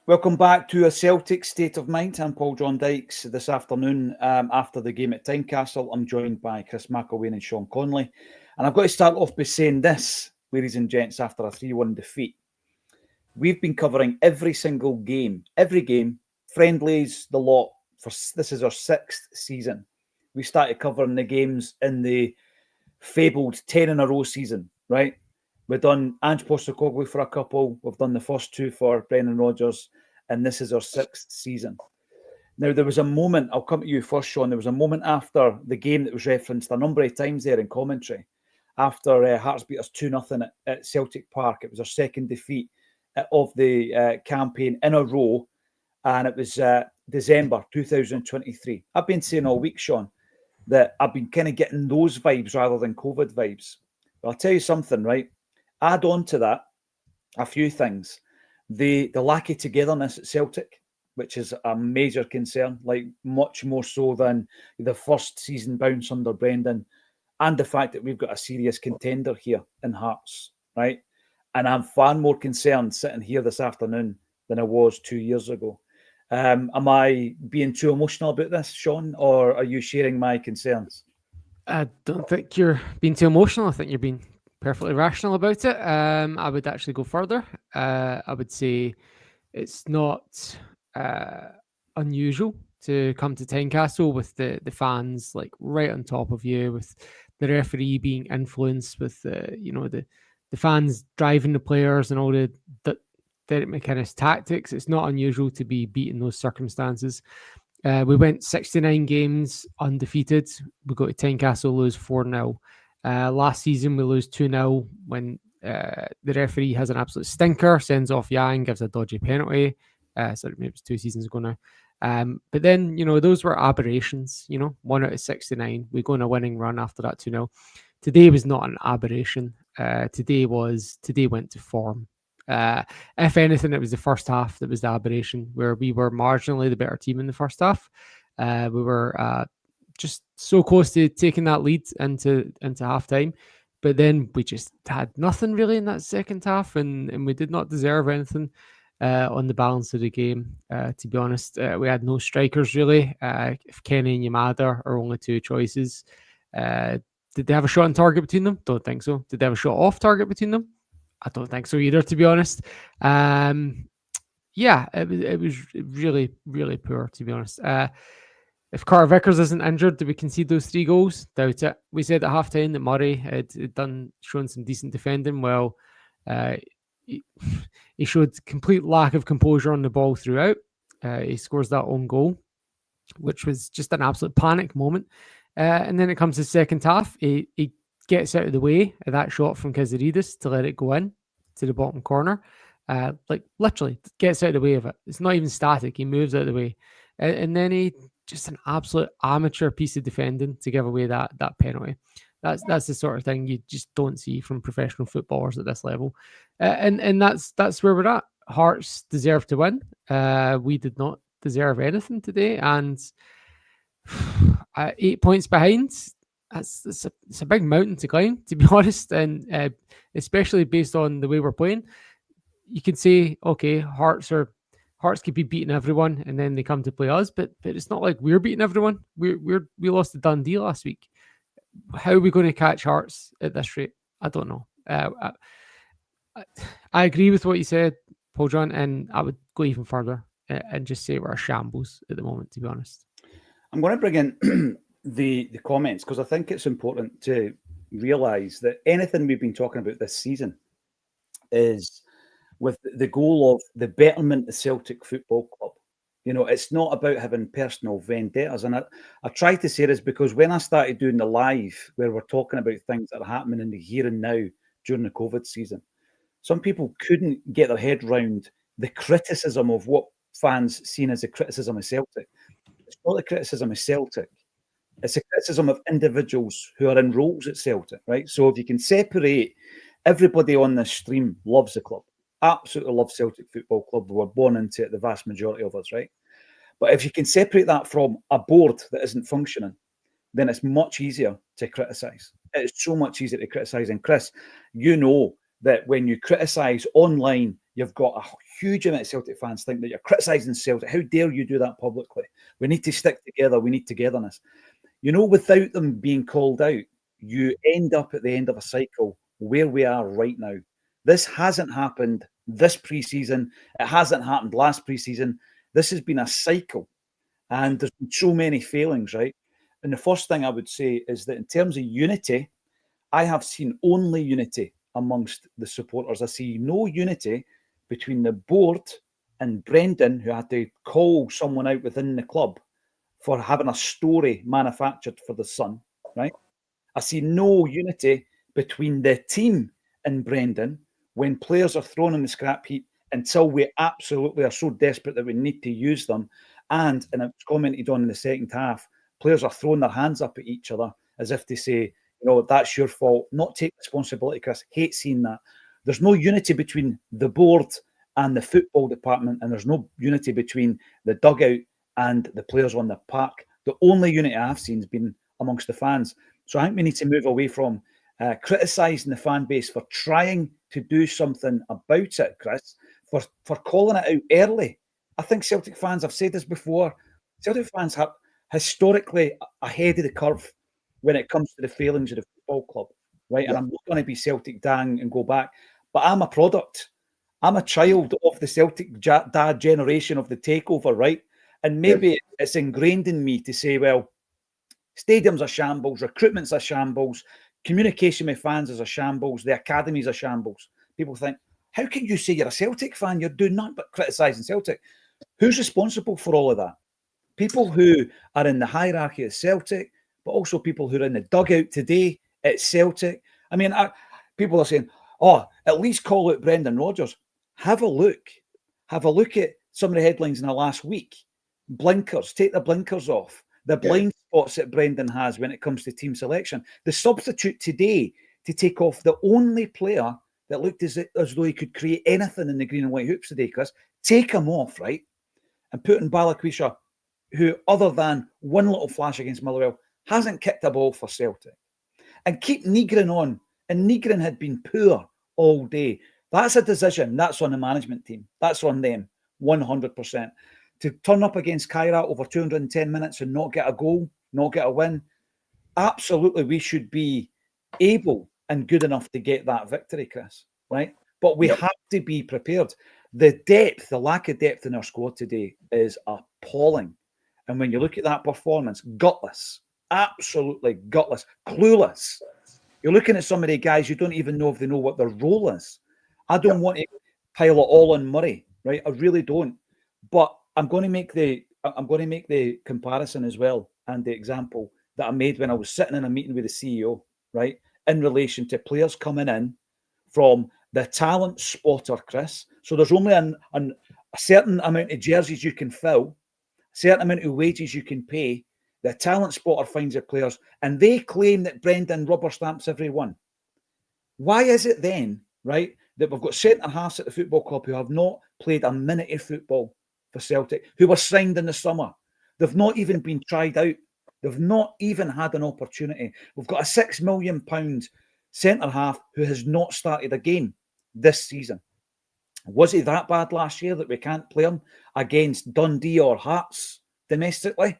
Welcome back to a Celtic State of Mind. I'm Paul John Dykes. This afternoon, after the game at Tynecastle, I'm joined by Chris McElwain and Sean Conley. And I've got to start off by saying this, ladies and gents, after a 3-1 defeat. We've been covering every single game, friendlies, the lot. This is our 6th season. We started covering the games in the fabled 10 in a row season, right? We've done Ange Postecoglou for a couple. We've done the first 2 for Brendan Rodgers, and this is our 6th season. Now, there was a moment, I'll come to you first, Sean. There was a moment after the game that was referenced a number of times there in commentary, after Hearts beat us 2-0 at Celtic Park. It was our second defeat of the campaign in a row, and it was December 2023. I've been saying all week, Sean, that I've been kind of getting those vibes rather than COVID vibes. But I'll tell you something, right? Add on to that a few things. The lack of togetherness at Celtic, which is a major concern, like much more so than the first season bounce under Brendan, and the fact that we've got a serious contender here in Hearts, right? And I'm far more concerned sitting here this afternoon than I was 2 years ago. Am I being too emotional about this, Sean, or are you sharing my concerns? I don't think you're being too emotional. I think you're being perfectly rational about it. I would actually go further. I would say it's not unusual to come to Tynecastle with the fans like right on top of you, with the referee being influenced, with the fans driving the players and all the Derek McInnes tactics. It's not unusual to be beat in those circumstances. We went 69 games undefeated. We go to Tynecastle, lose 4-0. Last season, we lose 2-0 when the referee has an absolute stinker, sends off Yang, gives a dodgy penalty. Sorry, maybe it's 2 seasons ago now. But then, those were aberrations, 1 out of 69. We go on a winning run after that 2-0. Today was not an aberration. Today went to form. If anything, it was the first half that was the aberration, where we were marginally the better team in the first half. We were just so close to taking that lead into halftime, but then we just had nothing really in that second half, and we did not deserve anything on the balance of the game. To be honest, we had no strikers really. If Kenny and Yamada are only 2 choices, did they have a shot on target between them? Don't think so. Did they have a shot off target between them? I don't think so either, to be honest. It was really, really poor, to be honest. If Carter Vickers isn't injured, do we concede those 3 goals? Doubt it. We said at halftime that Murray had shown some decent defending. Well, he showed complete lack of composure on the ball throughout. He scores that own goal, which was just an absolute panic moment. And then it comes to the second half. He gets out of the way of that shot from Kizaridis to let it go in to the bottom corner. Literally gets out of the way of it. It's not even static. He moves out of the way. And then he just an absolute amateur piece of defending to give away that penalty. That's the sort of thing you just don't see from professional footballers at this level. And that's where we're at. Hearts deserve to win. We did not deserve anything today. And 8 points behind, it's a big mountain to climb, to be honest, and especially based on the way we're playing. You could say, okay, Hearts could be beating everyone, and then they come to play us, but it's not like we're beating everyone. We lost to Dundee last week. How are we going to catch Hearts at this rate? I don't know. I agree with what you said, Paul John, and I would go even further and just say we're a shambles at the moment, to be honest. I'm going to bring in the comments because I think it's important to realise that anything we've been talking about this season is with the goal of the betterment of Celtic Football Club. It's not about having personal vendettas. And I try to say this because when I started doing the live where we're talking about things that are happening in the here and now during the COVID season, some people couldn't get their head round the criticism of what fans seen as a criticism of Celtic. It's not a criticism of Celtic. It's a criticism of individuals who are in roles at Celtic, right? So if you can separate, everybody on this stream loves the club. Absolutely love Celtic Football Club. We were born into it, the vast majority of us, right? But if you can separate that from a board that isn't functioning, then it's much easier to criticise. It's so much easier to criticise. And Chris, you know that when you criticise online, you've got a huge amount of Celtic fans think that you're criticising Celtic. How dare you do that publicly? We need to stick together. We need togetherness. Without them being called out, you end up at the end of a cycle where we are right now. This hasn't happened this pre-season. It hasn't happened last pre-season. This has been a cycle, and there's been so many failings, right? And the first thing I would say is that in terms of unity, I have seen only unity amongst the supporters. I see no unity between the board and Brendan, who had to call someone out within the club for having a story manufactured for the Sun, right? I see no unity between the team and Brendan when players are thrown in the scrap heap until we absolutely are so desperate that we need to use them. And it's commented on in the second half, players are throwing their hands up at each other as if to say, that's your fault. Not take responsibility, Chris. Hate seeing that. There's no unity between the board and the football department, and there's no unity between the dugout and the players on the park. The only unity I've seen has been amongst the fans. So I think we need to move away from criticising the fan base for trying to do something about it, Chris, for calling it out early. I think Celtic fans, I've said this before, Celtic fans have historically ahead of the curve when it comes to the failings of the football club, right? Yeah. And I'm not going to be Celtic dang and go back, but I'm a product. I'm a child of the Celtic dad generation of the takeover, right? And maybe it's ingrained in me to say, well, stadiums are shambles, recruitment's a shambles, communication with fans is a shambles, the academy's a shambles. People think, how can you say you're a Celtic fan? You're doing nothing but criticising Celtic. Who's responsible for all of that? People who are in the hierarchy at Celtic, but also people who are in the dugout today at Celtic. I mean, people are saying, at least call out Brendan Rodgers. Have a look. Have a look at some of the headlines in the last week. Blinkers, take the blinkers off. The blind spots that Brendan has when it comes to team selection. The substitute today to take off the only player that looked as though he could create anything in the green and white hoops today, Chris. Take him off, right? And put in Balakwisha, who, other than one little flash against Motherwell, hasn't kicked a ball for Celtic. And keep Nygren on. And Nygren had been poor all day. That's a decision. That's on the management team. That's on them, 100%. To turn up against Kairat over 210 minutes and not get a goal, not get a win, absolutely we should be able and good enough to get that victory, Chris, right? But we have to be prepared. The lack of depth in our squad today is appalling. And when you look at that performance, gutless, absolutely gutless, clueless. You're looking at some of the guys, you don't even know if they know what their role is. I don't want to pile it all on Murray, right? I really don't. But I'm going to make the comparison as well, and the example that I made when I was sitting in a meeting with the CEO, right, in relation to players coming in from the talent spotter, Chris. So there's only a certain amount of jerseys you can fill, a certain amount of wages you can pay. The talent spotter finds their players, and they claim that Brendan rubber stamps every one. Why is it then, right, that we've got centre-halves at the football club who have not played a minute of football for Celtic, who were signed in the summer? They've not even been tried out. They've not even had an opportunity. We've got a £6 million centre-half who has not started a game this season. Was he that bad last year that we can't play him against Dundee or Hearts domestically?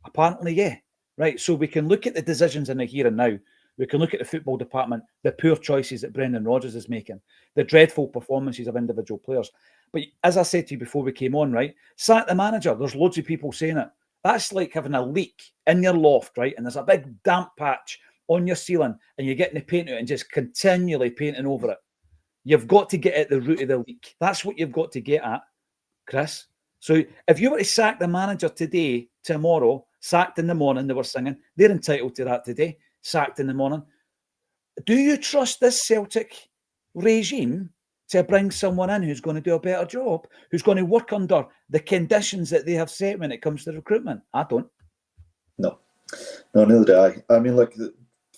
Apparently, yeah. Right, so we can look at the decisions in the here and now. We can look at the football department, the poor choices that Brendan Rodgers is making, the dreadful performances of individual players. But as I said to you before we came on, right, sack the manager. There's loads of people saying it. That's like having a leak in your loft, right? And there's a big damp patch on your ceiling and you're getting the paint out and just continually painting over it. You've got to get at the root of the leak. That's what you've got to get at, Chris. So if you were to sack the manager today, tomorrow, sacked in the morning, they were singing, they're entitled to that today, sacked in the morning. Do you trust this Celtic regime to bring someone in who's going to do a better job, who's going to work under the conditions that they have set when it comes to recruitment? I don't. No, neither do I. I mean, look,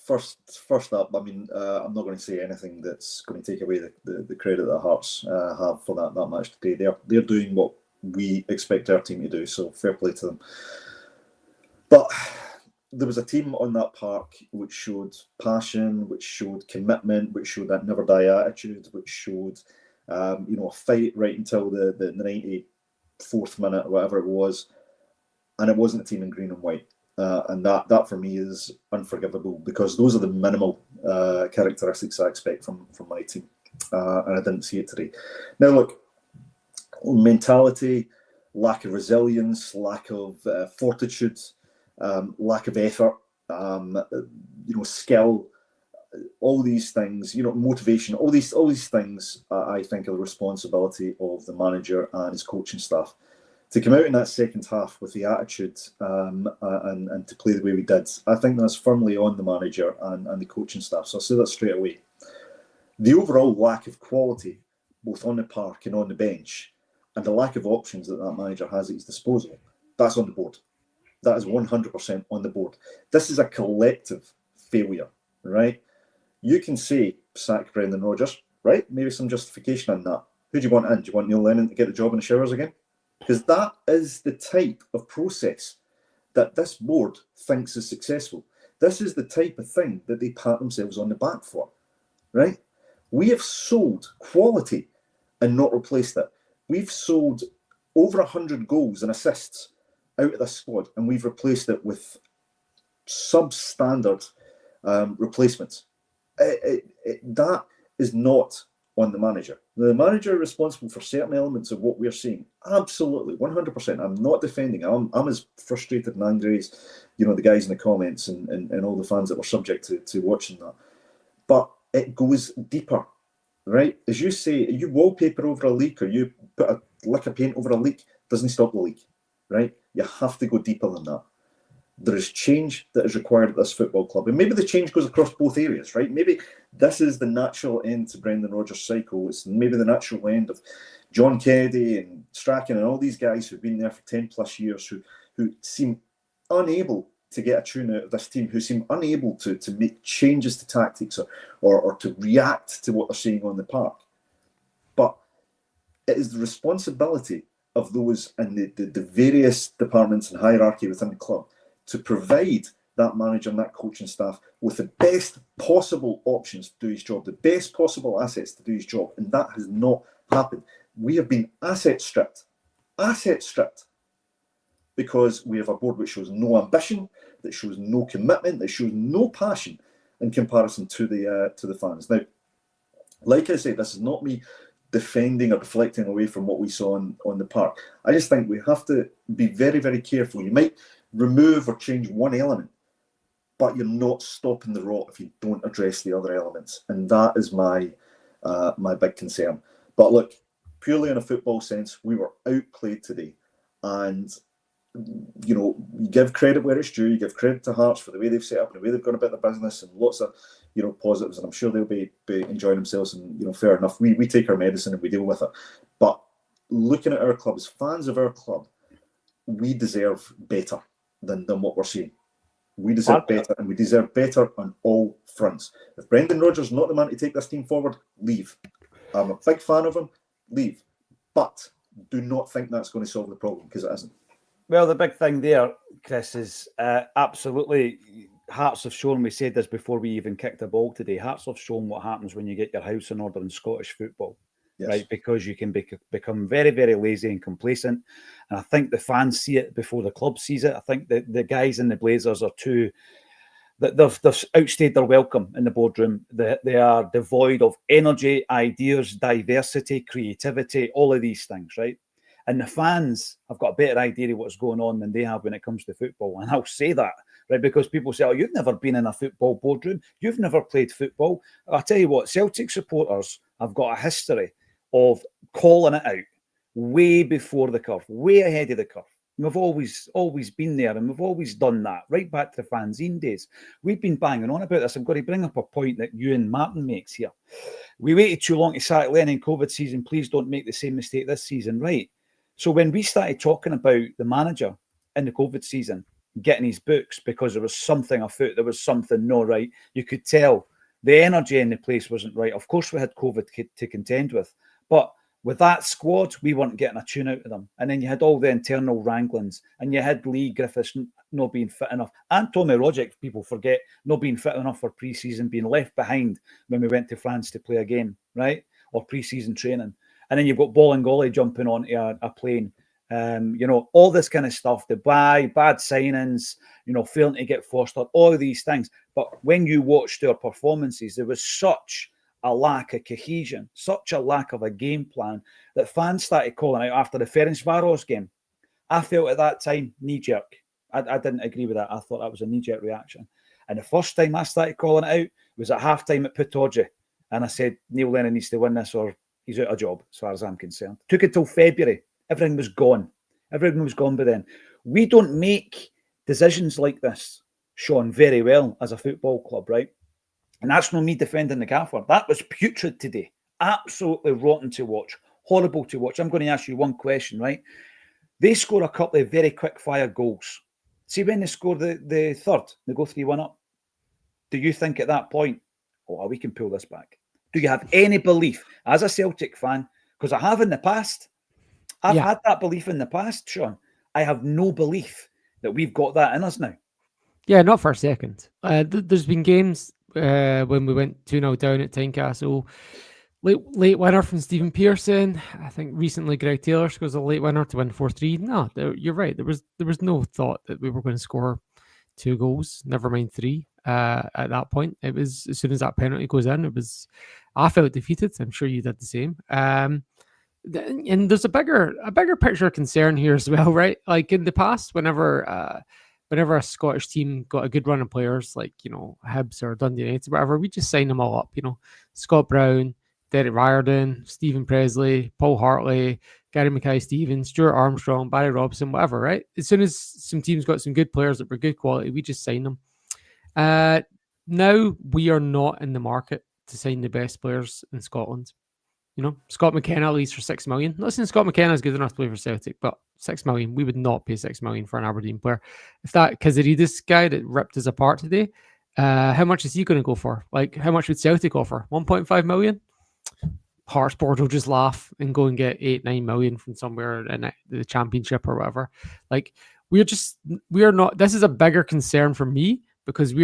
first up, I mean, I'm not going to say anything that's going to take away the credit that Hearts have for that match today. They're doing what we expect our team to do, so fair play to them. But there was a team on that park which showed passion, which showed commitment, which showed that never die attitude, which showed A fight right until the 94th minute or whatever it was, and it wasn't a team in green and white. And that for me is unforgivable, because those are the minimal characteristics I expect from my team, and I didn't see it today. Now look, mentality, lack of resilience, lack of fortitude, lack of effort, skill, all these things, motivation, all these things, I think are the responsibility of the manager and his coaching staff. To come out in that second half with the attitude and to play the way we did, I think that's firmly on the manager and the coaching staff. So I'll say that straight away. The overall lack of quality, both on the park and on the bench, and the lack of options that manager has at his disposal, that's on the board. That is 100% on the board. This is a collective failure, right? You can say, sack Brendan Rodgers, right? Maybe some justification on that. Who do you want in? Do you want Neil Lennon to get the job in the showers again? Because that is the type of process that this board thinks is successful. This is the type of thing that they pat themselves on the back for, right? We have sold quality and not replaced it. We've sold over 100 goals and assists out of this squad, and we've replaced it with substandard replacements. That is not on the manager. The manager is responsible for certain elements of what we're seeing. Absolutely, 100%. I'm not defending. I'm as frustrated and angry as the guys in the comments and all the fans that were subject to watching that. But it goes deeper, right? As you say, you wallpaper over a leak or you put a lick of paint over a leak, doesn't stop the leak, right? You have to go deeper than that. There is change that is required at this football club. And maybe the change goes across both areas, right? Maybe this is the natural end to Brendan Rodgers' cycle. It's maybe the natural end of John Kennedy and Strachan and all these guys who've been there for 10 plus years who seem unable to get a tune out of this team, who seem unable to make changes to tactics or to react to what they're seeing on the park. But it is the responsibility of those in the various departments and hierarchy within the club to provide that manager and that coaching staff with the best possible options to do his job, the best possible assets to do his job. And that has not happened. We have been asset stripped, because we have a board which shows no ambition, that shows no commitment, that shows no passion in comparison to the fans. Now, like I say, this is not me defending or deflecting away from what we saw on the park. I just think we have to be very, very careful. You might remove or change one element, but you're not stopping the rot if you don't address the other elements. And that is my big concern. But look, purely in a football sense, we were outplayed today. And, you give credit where it's due. You give credit to Hearts for the way they've set up and the way they've gone about their business, and lots of, positives. And I'm sure they'll be enjoying themselves. And, fair enough. We take our medicine and we deal with it. But looking at our club, as fans of our club, we deserve better than what we're seeing. We deserve better, and we deserve better on all fronts. If Brendan Rodgers is not the man to take this team forward, leave. I'm a big fan of him, leave. But do not think that's going to solve the problem, because it isn't. Well, the big thing there, Chris, is absolutely Hearts have shown, we said this before we even kicked the ball today, Hearts have shown what happens when you get your house in order in Scottish football. Yes. Right? Because you can become very, very lazy and complacent. And I think the fans see it before the club sees it. I think that the guys in the Blazers are they've outstayed their welcome in the boardroom. They are devoid of energy, ideas, diversity, creativity, all of these things, right? And the fans have got a better idea of what's going on than they have when it comes to football. And I'll say that, right? Because people say, oh, you've never been in a football boardroom. You've never played football. I'll tell you what, Celtic supporters have got a history of calling it out way before the curve, way ahead of the curve. We've always been there, and we've always done that, right back to the fanzine days. We've been banging on about this. I'm going to bring up a point that Ewan Martin makes here. We waited too long to sack Lennon in COVID season. Please don't make the same mistake this season, right? So when we started talking about the manager in the COVID season, getting his books because there was something afoot, there was something not right, you could tell the energy in the place wasn't right. Of course, we had COVID to contend with, but with that squad, we weren't getting a tune out of them. And then you had all the internal wranglings, and you had Lee Griffiths not being fit enough, and Tommy Rogic, people forget, not being fit enough for pre-season, being left behind when we went to France to play a game, right? or pre-season training. And then you've got Bolingoli jumping onto a plane. All this kind of stuff, bad signings, failing to get Foster, all of these things. But when you watched their performances, there was such a lack of cohesion, such a lack of a game plan that fans started calling out after the Ferencváros game. I felt at that time knee-jerk. I didn't agree with that. I thought that was a knee-jerk reaction. And the first time I started calling it out was at half-time at Pittodrie. And I said, Neil Lennon needs to win this or he's out of job, as far as I'm concerned. Took it till February. Everything was gone. Everything was gone by then. We don't make decisions like this, Sean, very well as a football club, right? And that's not me defending the gaffer. That was putrid today. Absolutely rotten to watch. Horrible to watch. I'm going to ask you one question, right? They score a couple of very quick-fire goals. See, when they score the third, they go 3-1 up. Do you think at that point, we can pull this back? Do you have any belief as a Celtic fan? Because I have in the past. I've had that belief in the past, Sean. I have no belief that we've got that in us now. Yeah, not for a second. There's been games when we went 2-0 down at Tynecastle. Late winner from Stephen Pearson. I think recently Greg Taylor scores a late winner to win 4-3. No, you're right. There was no thought that we were going to score 2 goals, never mind 3. At that point, it was as soon as that penalty goes in, I felt defeated. I'm sure you did the same. And there's a bigger picture of concern here as well, right? Like in the past, whenever a Scottish team got a good run of players, like Hibs or Dundee United, whatever, we just sign them all up. Scott Brown, Derek Riordan, Stephen Presley, Paul Hartley, Gary Mackay-Stevens, Stuart Armstrong, Barry Robson, whatever, right? As soon as some teams got some good players that were good quality, we just sign them. Now we are not in the market to sign the best players in Scotland. Scott McKenna leaves for 6 million. Listen, Scott McKenna is good enough to play for Celtic, but 6 million, we would not pay 6 million for an Aberdeen player. If that Kazaridis guy that ripped us apart today, how much is he going to go for? Like, how much would Celtic offer? 1.5 million? Hearts board will just laugh and go and get 8-9 million from somewhere in the Championship or whatever. Like, we are not. This is a bigger concern for me because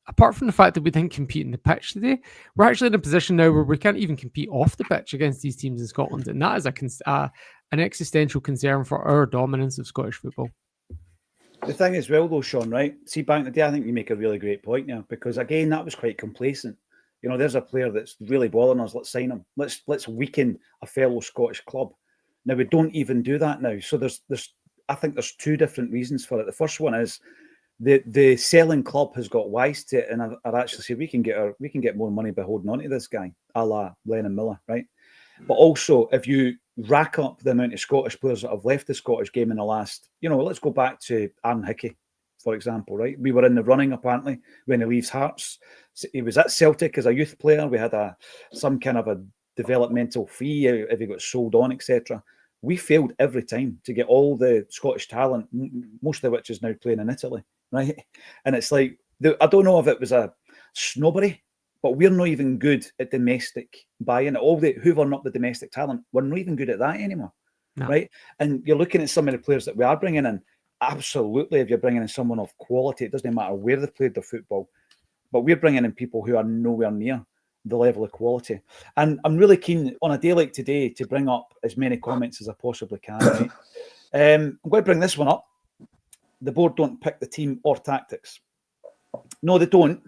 apart from the fact that we didn't compete in the pitch today, we're actually in a position now where we can't even compete off the pitch against these teams in Scotland, and that is an existential concern for our dominance of Scottish football. The thing is, well, though, Sean, right? See, back in the day, I think you make a really great point now because again, that was quite complacent. There's a player that's really bothering us. Let's sign him. Let's weaken a fellow Scottish club. Now we don't even do that now. So I think there's 2 different reasons for it. The first one is the selling club has got wise to it, and I'd actually say we can get more money by holding on to this guy, a la Lennon Miller, right? But also, if you rack up the amount of Scottish players that have left the Scottish game in the last, let's go back to Aaron Hickey, for example, right? We were in the running apparently when he leaves Hearts. He was at Celtic as a youth player. We had some kind of a developmental fee if he got sold on, etc. We failed every time to get all the Scottish talent, most of which is now playing in Italy, right? And it's like, I don't know if it was a snobbery, but we're not even good at domestic buy-in. Hoovering up the domestic talent, we're not even good at that anymore, right? And you're looking at some of the players that we are bringing in. Absolutely, if you're bringing in someone of quality, it doesn't matter where they've played their football, but we're bringing in people who are nowhere near the level of quality. And I'm really keen on a day like today to bring up as many comments as I possibly can. Right? I'm going to bring this one up. The board don't pick the team or tactics. No, they don't.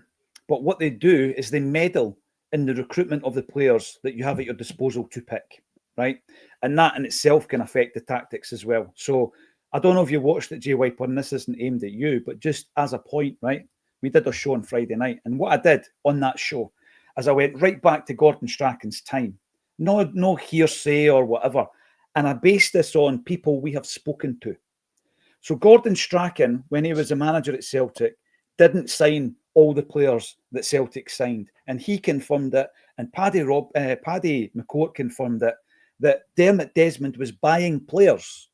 But what they do is they meddle in the recruitment of the players that you have at your disposal to pick, right? And that in itself can affect the tactics as well. So I don't know if you watched it, Jay Wiper, and this isn't aimed at you, but just as a point, right? We did a show on Friday night. And what I did on that show is I went right back to Gordon Strachan's time. No hearsay or whatever. And I based this on people we have spoken to. So Gordon Strachan, when he was a manager at Celtic, didn't sign all the players that Celtic signed. And he confirmed it. And Paddy McCourt confirmed it, that Dermot Desmond was buying players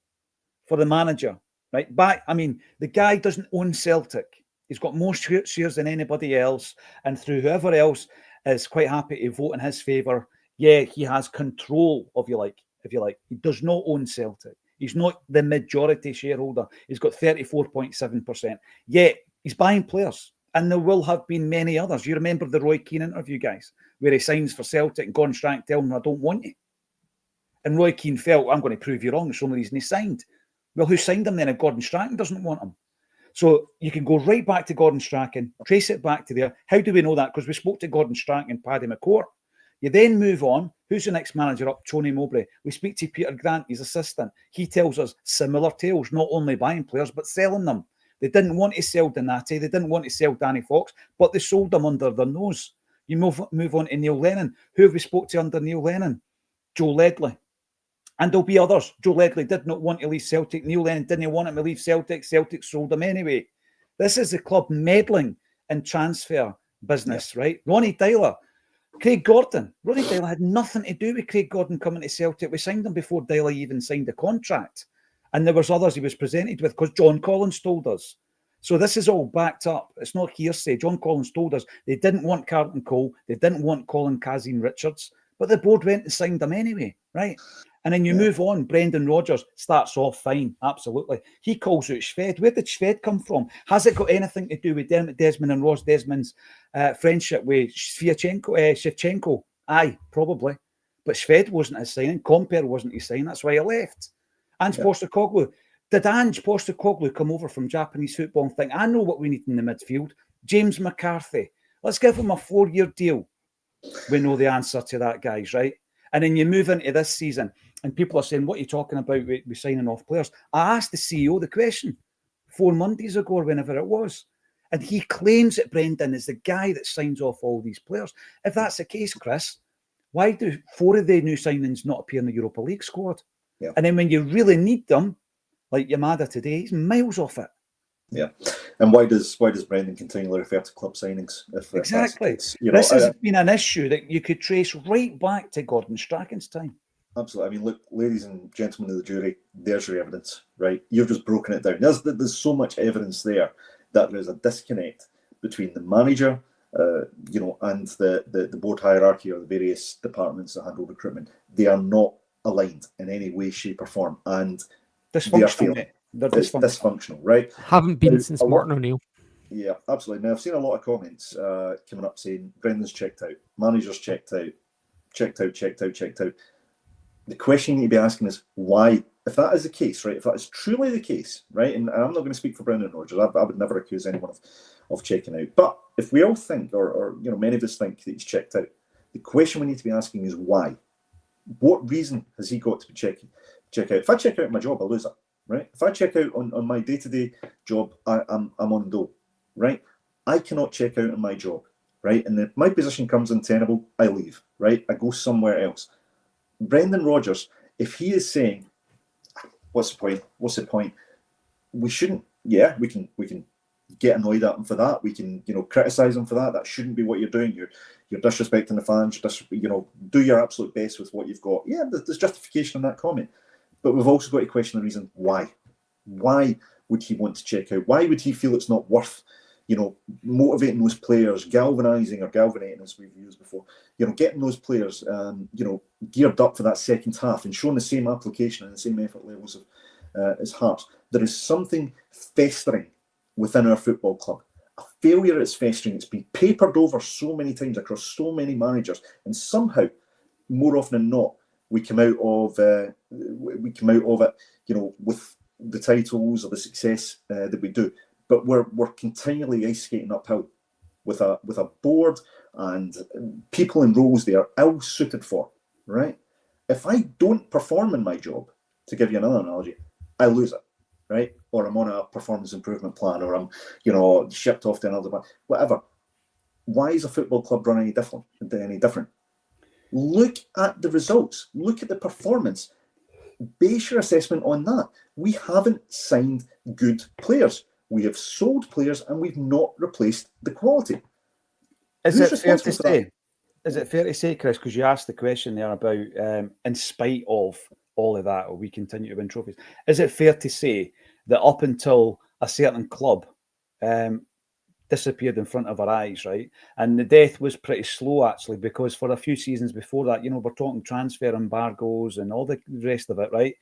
for the manager, right? The guy doesn't own Celtic. He's got more shares than anybody else. And through whoever else is quite happy to vote in his favour, yeah, he has control, if you like. He does not own Celtic. He's not the majority shareholder. He's got 34.7%. Yet he's buying players. And there will have been many others. You remember the Roy Keane interview, guys, where he signs for Celtic and Gordon Strachan tells him, I don't want you. And Roy Keane felt, I'm going to prove you wrong. It's the only reason he signed. Well, who signed him then if Gordon Strachan doesn't want him? So you can go right back to Gordon Strachan, trace it back to there. How do we know that? Because we spoke to Gordon Strachan and Paddy McCourt. You then move on. Who's the next manager up? Tony Mowbray. We speak to Peter Grant, his assistant. He tells us similar tales, not only buying players, but selling them. They didn't want to sell Donati. They didn't want to sell Danny Fox, but they sold them under their nose. You move on to Neil Lennon. Who have we spoke to under Neil Lennon? Joe Ledley. And there'll be others. Joe Ledley did not want to leave Celtic. Neil Lennon didn't want him to leave Celtic. Celtic sold him anyway. This is the club meddling in transfer business, right? Ronnie Dyler, Craig Gordon. Ronnie Dyler had nothing to do with Craig Gordon coming to Celtic. We signed him before Dyler even signed a contract. And there was others he was presented with because John Collins told us. So this is all backed up. It's not hearsay. John Collins told us they didn't want Carlton Cole. They didn't want Colin Kazim Richards. But the board went and signed them anyway, right? And then you move on. Brendan Rodgers starts off fine, absolutely. He calls out Shved. Where did Shved come from? Has it got anything to do with Dermot Desmond and Ross Desmond's friendship with Shevchenko? Aye, probably. But Shved wasn't his signing. Compere wasn't his signing. That's why he left. Ange Postecoglou. Did Ange Postecoglou come over from Japanese football and think, I know what we need in the midfield? James McCarthy. Let's give him a 4-year deal. We know the answer to that, guys, right? And then you move into this season and people are saying, what are you talking about with signing off players? I asked the CEO the question 4 Mondays ago or whenever it was. And he claims that Brendan is the guy that signs off all these players. If that's the case, Chris, why do 4 of the new signings not appear in the Europa League squad? Yeah. And then when you really need them, like Yamada today, he's miles off it. Yeah. And why does Brendan continually refer to club signings? Exactly. This has been an issue that you could trace right back to Gordon Strachan's time. Absolutely. I mean, look, ladies and gentlemen of the jury, there's your evidence, right? You've just broken it down. There's so much evidence there that there's a disconnect between the manager, and the board hierarchy or the various departments that handle recruitment. They are not aligned in any way, shape, or form, and dysfunctional. They're dysfunctional, right? Haven't been since Martin O'Neill. Yeah, absolutely. Now I've seen a lot of comments coming up saying Brendan's checked out, manager's checked out. The question you need to be asking is why. If that is the case, right? If that is truly the case, right? And I'm not going to speak for Brendan Rodgers. I would never accuse anyone of checking out. But if we all think, or many of us think that he's checked out, the question we need to be asking is why. What reason has he got to be check out? If I check out my job, I lose it, right? If I check out on my day-to-day job, I'm on dole, right? I cannot check out on my job, right? And if my position comes untenable, I leave, right? I go somewhere else. Brendan Rodgers, if he is saying, what's the point? We shouldn't. Yeah, we can get annoyed at him for that. We can, criticize him for that. That shouldn't be what you're doing. You're disrespecting the fans. Do your absolute best with what you've got. Yeah, there's justification in that comment, but we've also got to question the reason why. Why would he want to check out? Why would he feel it's not worth, motivating those players, galvanizing, as we've used before, getting those players, geared up for that second half and showing the same application and the same effort levels as Hearts. There is something festering within our football club. A failure is festering. It's been papered over so many times across so many managers, and somehow, more often than not, we come out of it, with the titles or the success that we do. But we're continually ice skating uphill with a board and people in roles they are ill suited for, right? If I don't perform in my job, to give you another analogy, I lose it, right? Or I'm on a performance improvement plan, or I'm, shipped off to another plan, whatever. Why is a football club run any different? Look at the results. Look at the performance. Base your assessment on that. We haven't signed good players. We have sold players and we've not replaced the quality. Is it fair to say, Chris, because you asked the question there about in spite of all of that, we continue to win trophies. Is it fair to say that up until a certain club disappeared in front of our eyes, right? And the death was pretty slow, actually, because for a few seasons before that, we're talking transfer embargoes and all the rest of it, right?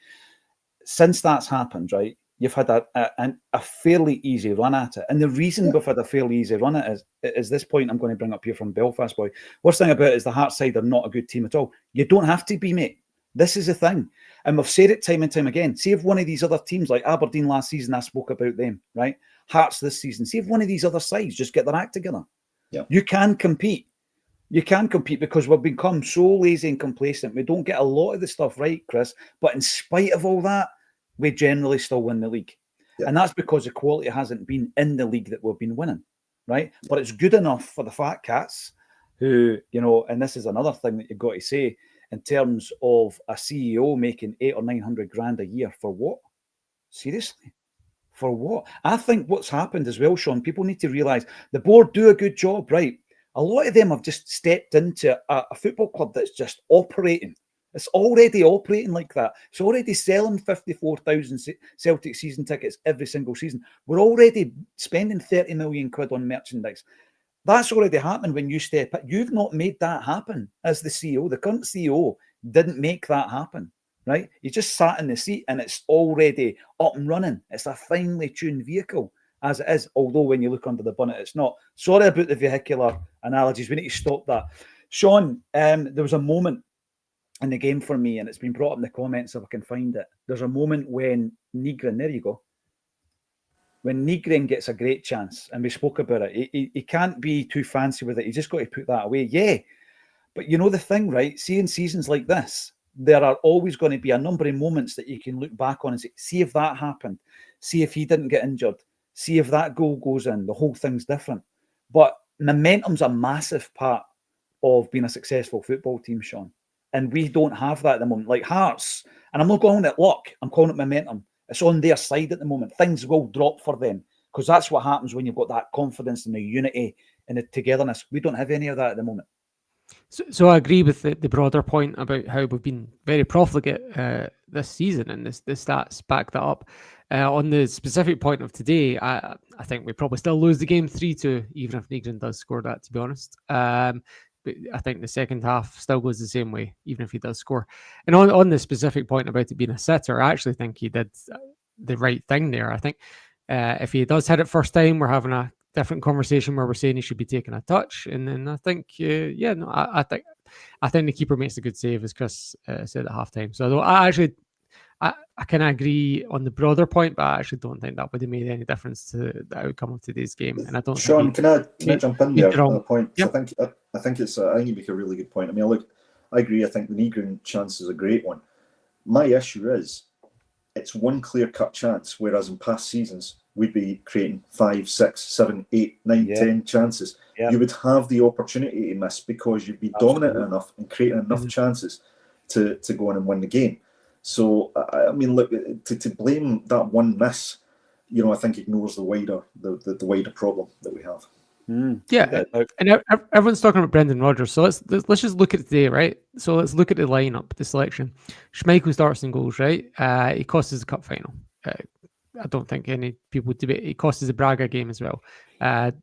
Since that's happened, right, you've had a fairly easy run at it. And the reason we've had a fairly easy run at it is this point I'm going to bring up here from Belfast Boy. Worst thing about it is the Hearts side are not a good team at all. You don't have to be, mate. This is the thing. And we've said it time and time again. See if one of these other teams, like Aberdeen last season, I spoke about them, right? Hearts this season. See if one of these other sides just get their act together. Yeah. You can compete. You can compete because we've become so lazy and complacent. We don't get a lot of the stuff right, Chris. But in spite of all that, we generally still win the league. Yeah. And that's because the quality hasn't been in the league that we've been winning, right? Yeah. But it's good enough for the fat cats who, and this is another thing that you've got to say in terms of a CEO making 800 or 900 grand a year for what? Seriously? For what? I think what's happened as well, Sean, people need to realise the board do a good job, right? A lot of them have just stepped into a football club that's just operating. It's already operating like that. It's already selling 54,000 Celtic season tickets every single season. We're already spending 30 million quid on merchandise. That's already happened when you step in. You've not made that happen as the CEO. The current CEO didn't make that happen, right? You just sat in the seat and it's already up and running. It's a finely tuned vehicle as it is, although when you look under the bonnet, it's not. Sorry about the vehicular analogies. We need to stop that. Sean, there was a moment in the game for me, and it's been brought up in the comments if I can find it. There's a moment when Nygren, there you go, when Nygren gets a great chance, and we spoke about it, he can't be too fancy with it. He's just got to put that away. Yeah, but you know the thing, right? Seeing seasons like this, there are always going to be a number of moments that you can look back on and say, see if that happened. See if he didn't get injured. See if that goal goes in. The whole thing's different. But momentum's a massive part of being a successful football team, Sean. And we don't have that at the moment. Like Hearts, and I'm not calling it luck, I'm calling it momentum. It's on their side at the moment. Things will drop for them because that's what happens when you've got that confidence and the unity and the togetherness. We don't have any of that at the moment. So I agree with the broader point about how we've been very profligate this season, and the stats back that up. On the specific point of today, I think we probably still lose the game 3-2, even if Nygren does score that, to be honest. But I think the second half still goes the same way, even if he does score. And on the specific point about it being a sitter, I actually think he did the right thing there. I think if he does hit it first time, we're having a different conversation where we're saying he should be taking a touch. And then I think, I think the keeper makes a good save, as Chris said at halftime. So I kind of agree on the broader point, but I actually don't think that would have made any difference to the outcome of today's game. And I don't. Sean, can I jump in there on a point? Yep. I think you make a really good point. I mean, look, I agree. I think the Nygren chance is a great one. My issue is it's one clear-cut chance, whereas in past seasons we'd be creating 5, 6, 7, 8, 9, 10 chances. Yeah. You would have the opportunity to miss because you'd be dominant enough and creating enough chances to go in and win the game. So, I mean, look, to blame that one miss, I think ignores the wider problem that we have. Yeah, and everyone's talking about Brendan Rodgers. So let's just look at it today, right? So let's look at the lineup, the selection. Schmeichel starts in goals, right? He cost us the cup final. I don't think any people would debate. He cost us the Braga game as well.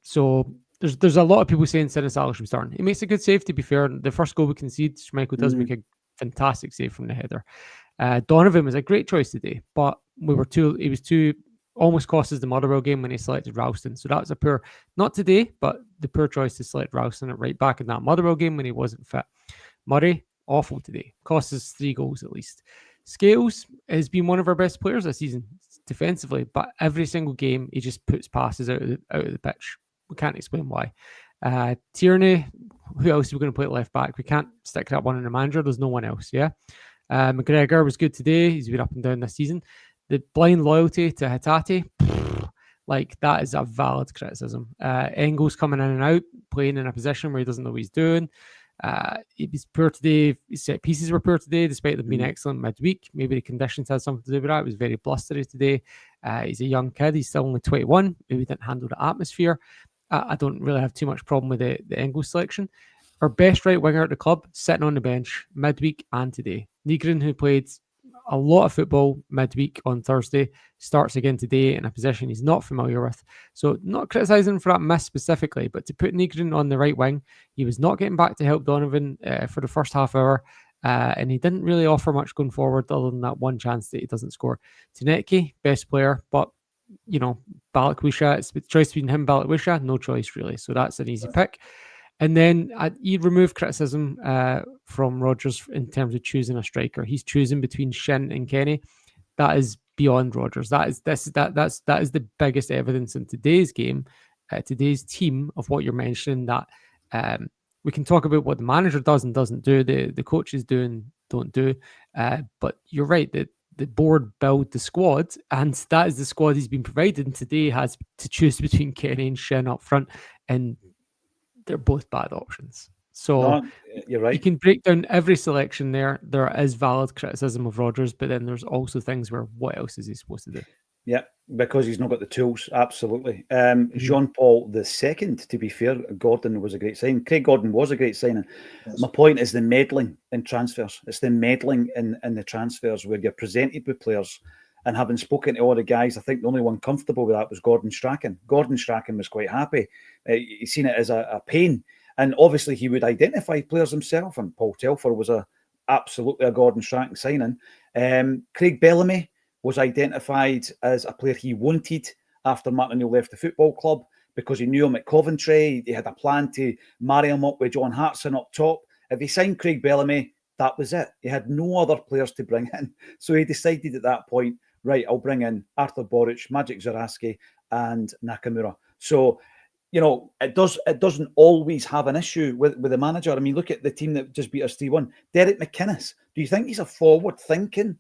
So there's a lot of people saying Sinisalo should be starting. He makes a good save, to be fair. The first goal we concede, Schmeichel does make a fantastic save from the header. Donovan was a great choice today, but he was too almost cost us the Motherwell game when he selected Ralston. So that was a poor, not today, but the poor choice to select Ralston at right back in that Motherwell game when he wasn't fit. Murray, awful today. Cost us 3 goals at least. Scales has been one of our best players this season defensively, but every single game he just puts passes out of the pitch. We can't explain why. Tierney, who else are we going to play at left back? We can't stick that one in the manager. There's no one else, yeah? McGregor was good today. He's been up and down this season. The blind loyalty to Hatate, that is a valid criticism. Engels coming in and out, playing in a position where he doesn't know what he's doing. He was poor today. His set pieces were poor today, despite them being excellent midweek. Maybe the conditions had something to do with that. It was very blustery today. He's a young kid. He's still only 21. Maybe didn't handle the atmosphere. I don't really have too much problem with the Engels selection. Our best right winger at the club, sitting on the bench midweek and today. Nygren, who played a lot of football midweek on Thursday, starts again today in a position he's not familiar with. So not criticising for that miss specifically, but to put Nygren on the right wing, he was not getting back to help Donovan for the first half hour. and he didn't really offer much going forward other than that one chance that he doesn't score. Tanecki, best player, but Balikwisha, it's the choice between him and Balikwisha, no choice really. So that's an easy pick. And then you remove criticism from Rodgers in terms of choosing a striker. He's choosing between Shin and Kenny. That is beyond Rodgers. That is the biggest evidence in today's game, today's team, of what you're mentioning. That we can talk about what the manager does and doesn't do, the coaches don't do. But you're right that the board build the squad, and that is the squad he's been provided. And today has to choose between Kenny and Shin up front, and they're both bad options. So you're right. You can break down every selection there. There is valid criticism of Rodgers, but then there's also things where what else is he supposed to do? Yeah, because he's not got the tools. Absolutely. Jean-Paul II, to be fair, Gordon was a great signing. Craig Gordon was a great signing. Yes. My point is the meddling in transfers. It's the meddling in the transfers where you're presented with players, and having spoken to all the guys, I think the only one comfortable with that was Gordon Strachan. Gordon Strachan was quite happy. He's seen it as a pain. And obviously he would identify players himself, and Paul Telfer was absolutely a Gordon Strachan signing. Craig Bellamy was identified as a player he wanted after Martin O'Neill left the football club because he knew him at Coventry. He had a plan to marry him up with John Hartson up top. If he signed Craig Bellamy, that was it. He had no other players to bring in. So he decided at that point, right, I'll bring in Arthur Boric, Magic Zaraski and Nakamura. So, it doesn't always have an issue with the manager. I mean, look at the team that just beat us 3-1. Derek McInnes. Do you think he's a forward-thinking,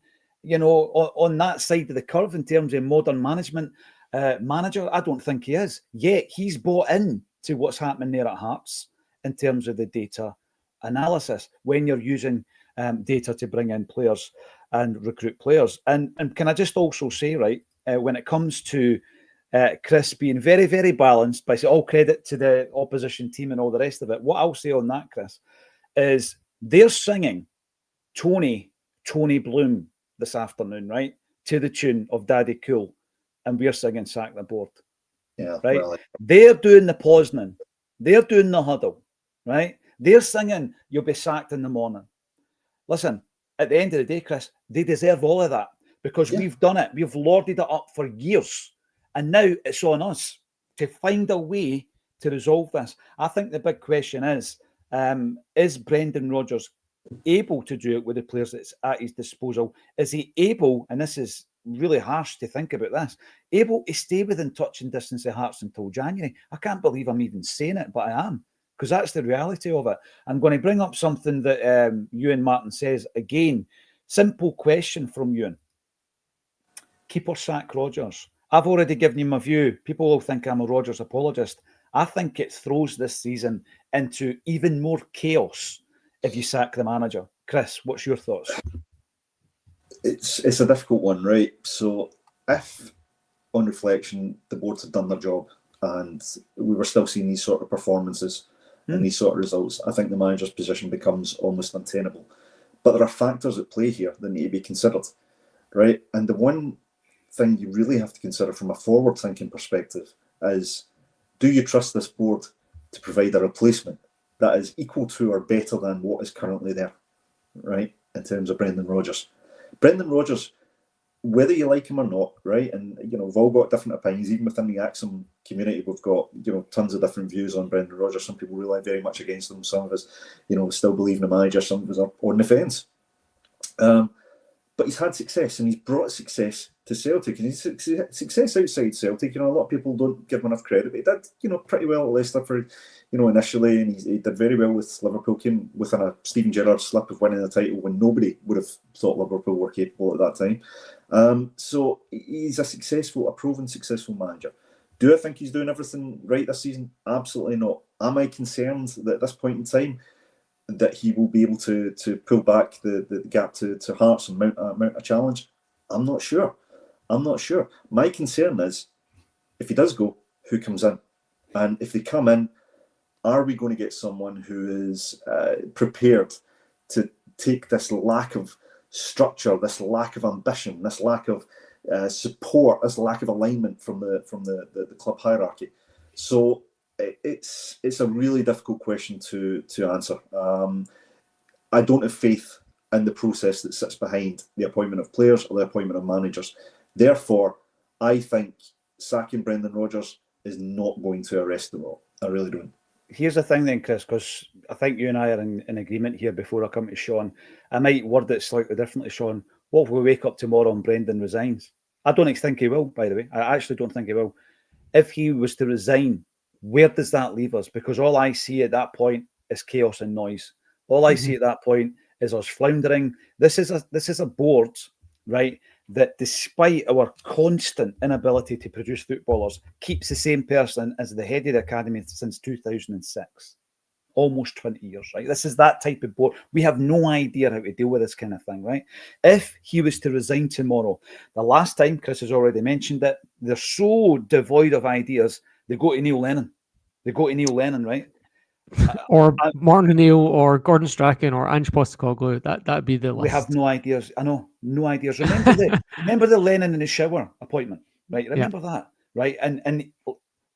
on that side of the curve in terms of modern management manager? I don't think he is. Yet he's bought in to what's happening there at Hearts in terms of the data analysis when you're using data to bring in players and recruit players. And can I just also say, right, when it comes to Chris being very, very balanced, by all credit to the opposition team and all the rest of it, what I'll say on that, Chris, is they're singing Tony Bloom this afternoon, right, to the tune of Daddy Cool, and we're singing Sack the Board. Yeah, right. Well, they're doing the Poznan, they're doing the huddle, right? They're singing "You'll be sacked in the morning." Listen, at the end of the day, Chris, they deserve all of that because we've done it. We've lorded it up for years, and now it's on us to find a way to resolve this. I think the big question is Brendan Rodgers able to do it with the players that's at his disposal? Is he able, and this is really harsh to think about this, able to stay within touching distance of Hearts until January? I can't believe I'm even saying it, but I am, because that's the reality of it. I'm going to bring up something that Ewan Martin says. Again, simple question from Ewan. Keep or sack Rodgers? I've already given you my view. People will think I'm a Rodgers apologist. I think it throws this season into even more chaos if you sack the manager. Chris, what's your thoughts? It's a difficult one, right? So if, on reflection, the boards have done their job and we were still seeing these sort of performances and these sort of results, I think the manager's position becomes almost untenable. But there are factors at play here that need to be considered, right? And the one thing you really have to consider from a forward-thinking perspective is, do you trust this board to provide a replacement that is equal to or better than what is currently there, right, in terms of Brendan Rodgers? Brendan Rodgers, whether you like him or not, right, and, we've all got different opinions. Even within the Acsom community, we've got, tons of different views on Brendan Rodgers. Some people rely very much against him. Some of us, still believe in the manager. Some of us are on the fence. But he's had success, and he's brought success to Celtic, and he's success outside Celtic. A lot of people don't give him enough credit, but he did, pretty well at Leicester for, initially, and he did very well with Liverpool. Came within a Steven Gerrard slip of winning the title when nobody would have thought Liverpool were capable at that time. So he's a proven successful manager. Do I think he's doing everything right this season? Absolutely not. Am I concerned that at this point in time that he will be able to pull back the gap to Hearts and mount a challenge? I'm not sure. My concern is, if he does go, who comes in? And if they come in, are we going to get someone who is prepared to take this lack of structure, this lack of ambition, this lack of support, this lack of alignment from the club hierarchy? So it's a really difficult question to answer. I don't have faith and the process that sits behind the appointment of players or the appointment of managers. Therefore, I think sacking Brendan Rodgers is not going to arrest them all. I really don't. Here's the thing then, Chris, because I think you and I are in agreement here before I come to Sean. I might word it slightly differently, Sean. What if we wake up tomorrow and Brendan resigns? I don't think he will, by the way. I actually don't think he will. If he was to resign, where does that leave us? Because all I see at that point is chaos and noise. All I see at that point is us floundering. This is a board, right, that despite our constant inability to produce footballers, keeps the same person as the head of the academy since 2006. Almost 20 years, right? This is that type of board. We have no idea how to deal with this kind of thing, right? If he was to resign tomorrow, the last time, Chris has already mentioned it, they're so devoid of ideas, they go to Neil Lennon. Right? Or Martin O'Neill or Gordon Strachan or Ange Postecoglou. That'd be the list. We have no ideas. I know, no ideas. Remember the Lennon in the shower appointment, right? Remember that, right? And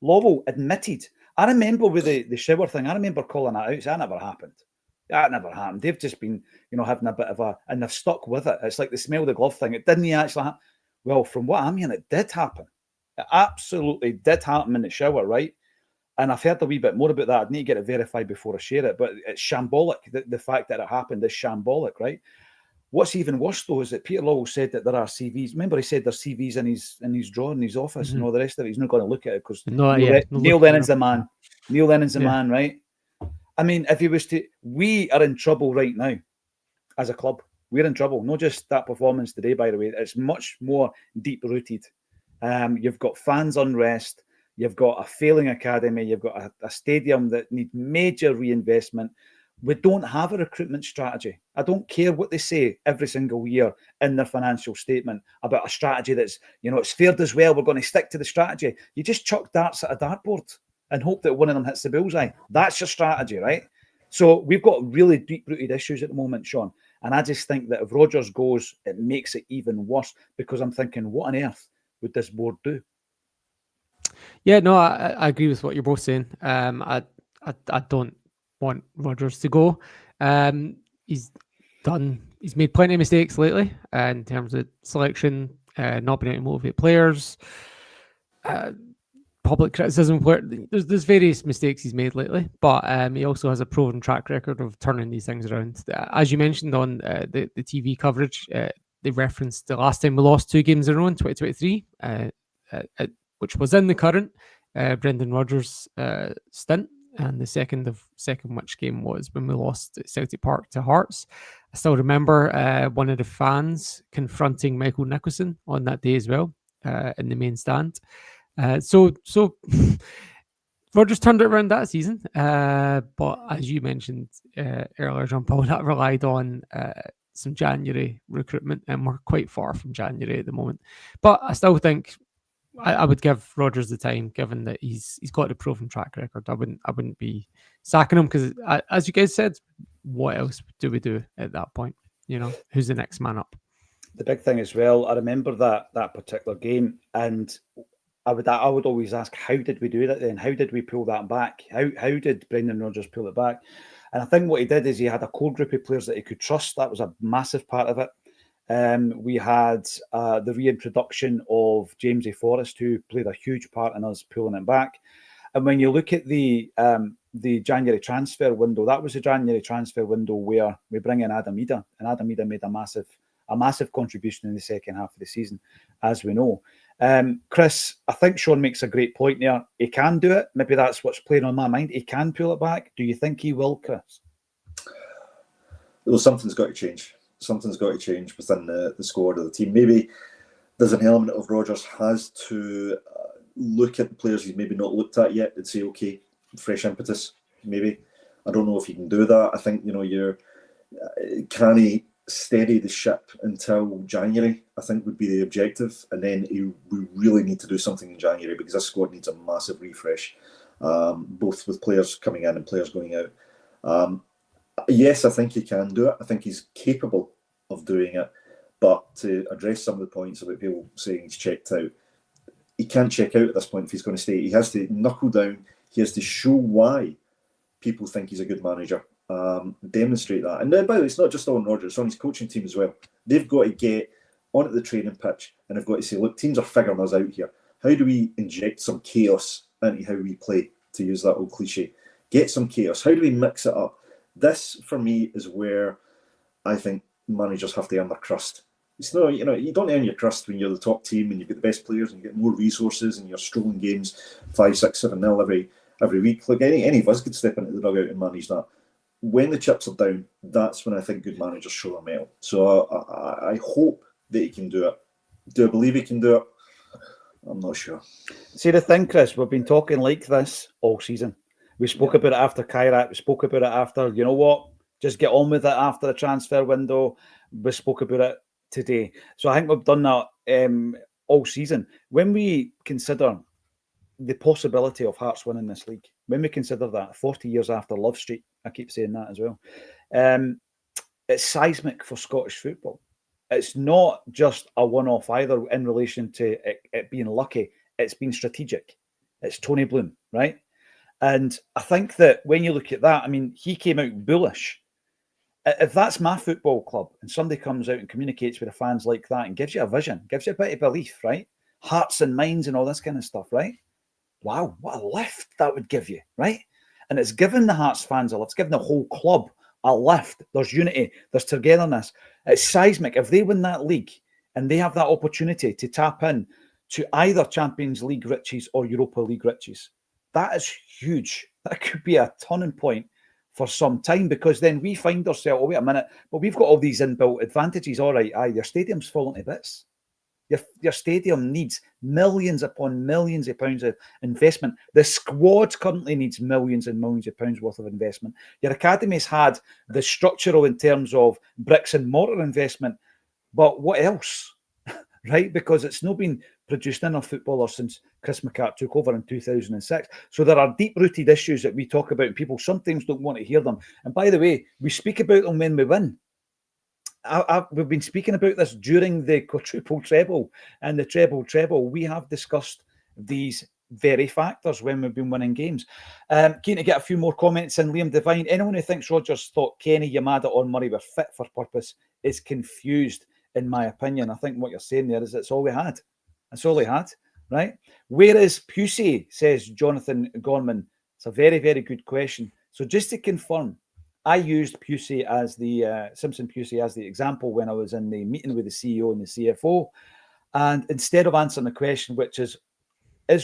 Lovell admitted. I remember with the shower thing. I remember calling that out. That never happened. That never happened. They've just been, having a bit of and they've stuck with it. It's like the smell of the glove thing. It didn't actually happen. Well, from what I'm hearing, it did happen. It absolutely did happen in the shower, right? And I've heard a wee bit more about that. I need to get it verified before I share it. But it's shambolic. The fact that it happened is shambolic, right? What's even worse, though, is that Peter Lawwell said that there are CVs. Remember, he said there's CVs in his drawer in his office and all the rest of it. He's not going to look at it because Neil Lennon's the man. Neil Lennon's the man, right? I mean, if he was to... We are in trouble right now as a club. We're in trouble. Not just that performance today, by the way. It's much more deep-rooted. You've got fans unrest. You've got a failing academy. You've got a stadium that needs major reinvestment. We don't have a recruitment strategy. I don't care what they say every single year in their financial statement about a strategy that's, it's fared as well. We're going to stick to the strategy. You just chuck darts at a dartboard and hope that one of them hits the bullseye. That's your strategy, right? So we've got really deep-rooted issues at the moment, Sean. And I just think that if Rodgers goes, it makes it even worse because I'm thinking, what on earth would this board do? Yeah, no, I agree with what you're both saying. I don't want Rodgers to go. He's made plenty of mistakes lately in terms of selection, not being able to motivate players, public criticism. There's various mistakes he's made lately, but he also has a proven track record of turning these things around. As you mentioned on the TV coverage, they referenced the last time we lost 2 games in a row in 2023, which was in the current Brendan Rodgers stint. And the second which game was when we lost at Celtic Park to Hearts. I still remember one of the fans confronting Michael Nicholson on that day as well in the main stand. So Rodgers turned it around that season. But as you mentioned earlier, John Paul, that relied on some January recruitment, and we're quite far from January at the moment. But I still think I would give Rodgers the time, given that he's got a proven track record. I wouldn't be sacking him because, as you guys said, what else do we do at that point? Who's the next man up? The big thing as well, I remember that particular game, and I would always ask, how did we do that then? How did we pull that back? How did Brendan Rodgers pull it back? And I think what he did is he had a core group of players that he could trust. That was a massive part of it. We had the reintroduction of James A. Forrest, who played a huge part in us pulling it back. And when you look at the January transfer window, that was the January transfer window where we bring in Adam Ida, and Adam Ida made a massive contribution in the second half of the season, as we know. Chris, I think Sean makes a great point there. He can do it. Maybe that's what's playing on my mind. He can pull it back. Do you think he will, Chris? Well, something's got to change. Something's got to change within the squad of the team. Maybe there's an element of Rodgers has to look at the players he's maybe not looked at yet and say, okay, fresh impetus, maybe. I don't know if he can do that. I think, can he steady the ship until January, I think would be the objective. And then we really need to do something in January because this squad needs a massive refresh, both with players coming in and players going out. Yes, I think he can do it. I think he's capable of doing it. But to address some of the points about people saying he's checked out, he can't check out at this point if he's going to stay. He has to knuckle down. He has to show why people think he's a good manager. demonstrate that. And by the way, it's not just on Rodgers, it's on his coaching team as well. They've got to get onto the training pitch and they've got to say, look, teams are figuring us out here. How do we inject some chaos into how we play, to use that old cliche? Get some chaos. How do we mix it up? This, for me, is where I think managers have to earn their crust. It's not, you don't earn your crust when you're the top team and you've got the best players and you get more resources and you're strolling games 5, 6, 7-0 every week. Look, any of us could step into the dugout and manage that. When the chips are down, that's when I think good managers show their mettle. So I hope that he can do it. Do I believe he can do it? I'm not sure. See, the thing, Chris, we've been talking like this all season. We spoke about it after Kairat. We spoke about it after, you know what, just get on with it after the transfer window. We spoke about it today. So I think we've done that all season. When we consider the possibility of Hearts winning this league, when we consider that 40 years after Love Street, I keep saying that as well, it's seismic for Scottish football. It's not just a one-off either in relation to it being lucky. It's been strategic. It's Tony Bloom, right? And I think that when you look at that, I mean, he came out bullish. If that's my football club and somebody comes out and communicates with the fans like that and gives you a vision, gives you a bit of belief, right? Hearts and minds and all this kind of stuff, right? Wow, what a lift that would give you, right? And it's given the Hearts fans a lift. It's given the whole club a lift. There's unity. There's togetherness. It's seismic. If they win that league and they have that opportunity to tap in to either Champions League riches or Europa League riches, that is huge. That could be a turning point for some time, because then we find ourselves, oh, wait a minute, but we've got all these inbuilt advantages. All right, your stadium's falling to bits. Your stadium needs millions upon millions of pounds of investment. The squad currently needs millions and millions of pounds worth of investment. Your academy's had the structural in terms of bricks and mortar investment, but what else? Right? Because it's not been produced enough footballers since Chris McCart took over in 2006. So there are deep-rooted issues that we talk about, and people sometimes don't want to hear them. And by the way, we speak about them when we win. We've been speaking about this during the quadruple treble and the treble. We have discussed these very factors when we've been winning games. Keen to get a few more comments in. Liam Devine, anyone who thinks Rodgers thought Kenny, Yamada or Murray were fit for purpose is confused, in my opinion. I think what you're saying there is it's all we had. That's all he had, right? Where is Pusey, says Jonathan Gorman. It's a very, very good question. So just to confirm, I used Pusey as the Simpson Pusey as the example when I was in the meeting with the CEO and the CFO. And instead of answering the question, which is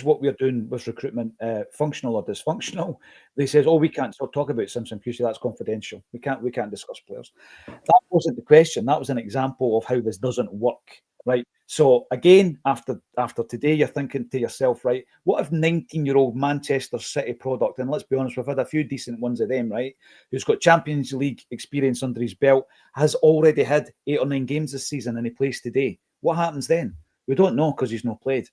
what we're doing with recruitment functional or dysfunctional, they says, oh, we can't talk about Simpson Pusey, that's confidential. We can't discuss players. That wasn't the question. That was an example of how this doesn't work, right? So again, after today, you're thinking to yourself, right, what if 19-year-old Manchester City product, and let's be honest, we've had a few decent ones of them, right, who's got Champions League experience under his belt, has already had 8 or 9 games this season and he plays today. What happens then? We don't know because he's not played.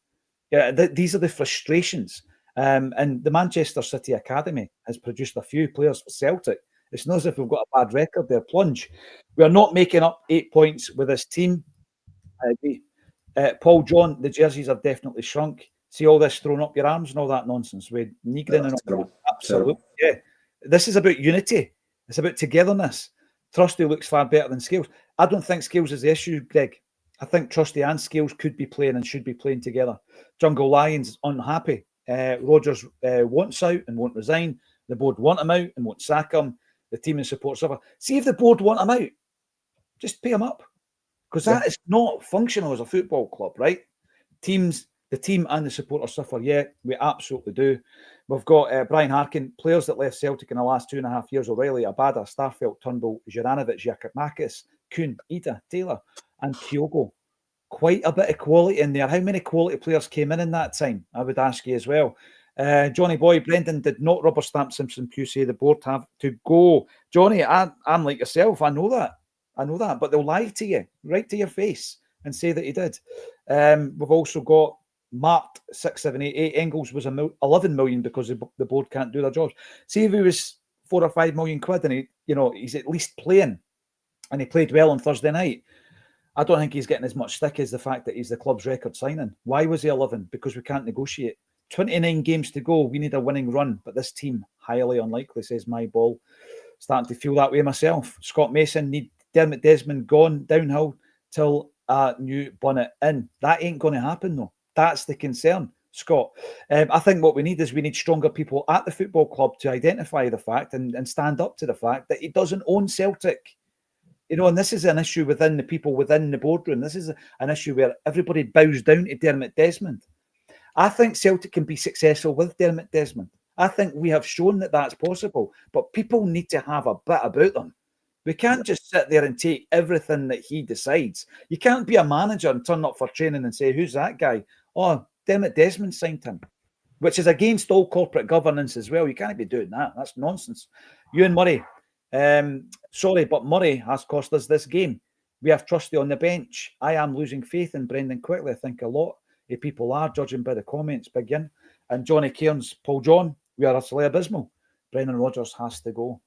Yeah, these are the frustrations. And the Manchester City Academy has produced a few players for Celtic. It's not as if we've got a bad record there. Plunge. We are not making up 8 points with this team. I agree. Paul John, the jerseys are definitely shrunk. See all this throwing up your arms and all that nonsense with Nigrin and all that. Absolutely. Yeah. This is about unity. It's about togetherness. Trusty looks far better than Scales. I don't think Scales is the issue, Greg. I think Trusty and Scales could be playing and should be playing together. Jungle Lions unhappy. Rodgers wants out and won't resign. The board want him out and won't sack him. The team and support suffer. See if the board want him out. Just pay him up. Because that is not functional as a football club, right? The team and the supporters suffer. Yeah, we absolutely do. We've got Brian Harkin, players that left Celtic in the last 2.5 years: O'Reilly, Abada, Starfelt, Turnbull, Juranovic, Giakoumakis, Kuhn, Ida, Taylor, and Kyogo. Quite a bit of quality in there. How many quality players came in that time? I would ask you as well. Johnny Boy, Brendan did not rubber stamp Simpson Pusey. The board have to go. Johnny, I'm like yourself. I know that, but they'll lie to you right to your face and say that he did. We've also got Mart 6788. Engels was 11 million because the board can't do their jobs. See if he was 4 or 5 million quid and he's at least playing and he played well on Thursday night. I don't think he's getting as much stick as the fact that he's the club's record signing. Why was he 11? Because we can't negotiate. 29 games to go. We need a winning run, but this team, highly unlikely, says my ball. starting to feel that way myself. Scott Mason need Dermot Desmond gone downhill till a new bonnet in. That ain't going to happen though. That's the concern, Scott. I think what we need is we need stronger people at the football club to identify the fact and stand up to the fact that he doesn't own Celtic. You know, and this is an issue within the people within the boardroom. This is an issue where everybody bows down to Dermot Desmond. I think Celtic can be successful with Dermot Desmond. I think we have shown that that's possible, but people need to have a bit about them. We can't just sit there and take everything that he decides. You can't be a manager and turn up for training and say, who's that guy? Oh, Dermot Desmond signed him, which is against all corporate governance as well. You can't be doing that. That's nonsense. Ewan Murray, sorry, but Murray has cost us this game. We have Trusty on the bench. I am losing faith in Brendan quickly. I think a lot of people are, judging by the comments, begin. And Johnny Cairns, Paul John, we are utterly abysmal. Brendan Rodgers has to go.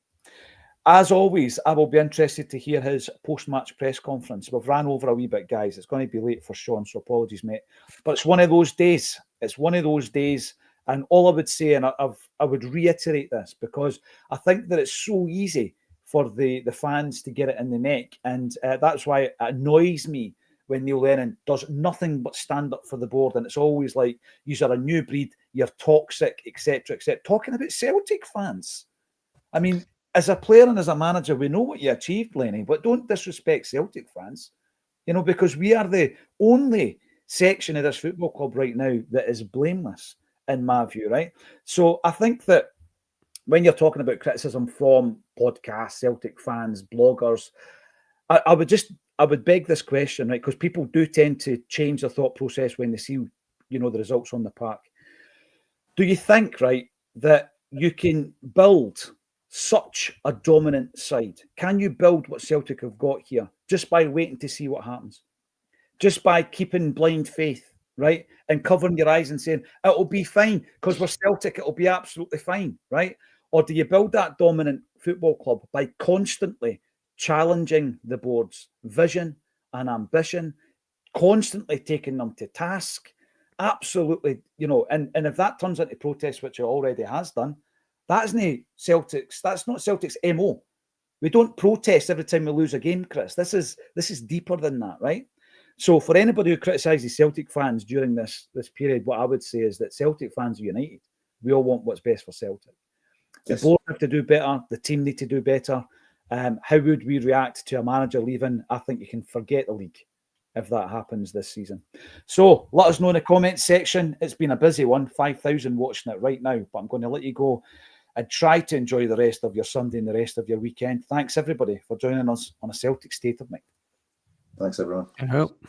As always, I will be interested to hear his post-match press conference. We've ran over a wee bit, guys. It's going to be late for Sean, so apologies, mate. But it's one of those days. It's one of those days. And all I would say, and I would reiterate this, because I think that it's so easy for the fans to get it in the neck. And that's why it annoys me when Neil Lennon does nothing but stand up for the board. And it's always like, you're a new breed, you're toxic, etc., etc. Talking about Celtic fans. I mean, as a player and as a manager, we know what you achieved, Lenny, but don't disrespect Celtic fans, you know, because we are the only section of this football club right now that is blameless, in my view, right? So I think that when you're talking about criticism from podcasts, Celtic fans, bloggers, I would beg this question, right? Because people do tend to change their thought process when they see, you know, the results on the park. Do you think, right, that you can build such a dominant side? Can you build what Celtic have got here just by waiting to see what happens? Just by keeping blind faith, right? And covering your eyes and saying, it'll be fine because we're Celtic, it'll be absolutely fine, right? Or do you build that dominant football club by constantly challenging the board's vision and ambition, constantly taking them to task? Absolutely, you know, and if that turns into protest, which it already has done, that's not Celtic's MO. We don't protest every time we lose a game, Chris. This is deeper than that, right? So for anybody who criticises Celtic fans during this period, what I would say is that Celtic fans are united. We all want what's best for Celtic. Yes. The board have to do better. The team need to do better. How would we react to a manager leaving? I think you can forget the league if that happens this season. So let us know in the comments section. It's been a busy one, 5,000 watching it right now, but I'm going to let you go and try to enjoy the rest of your Sunday and the rest of your weekend. Thanks, everybody, for joining us on a Celtic State of Mind. Thanks, everyone. I hope.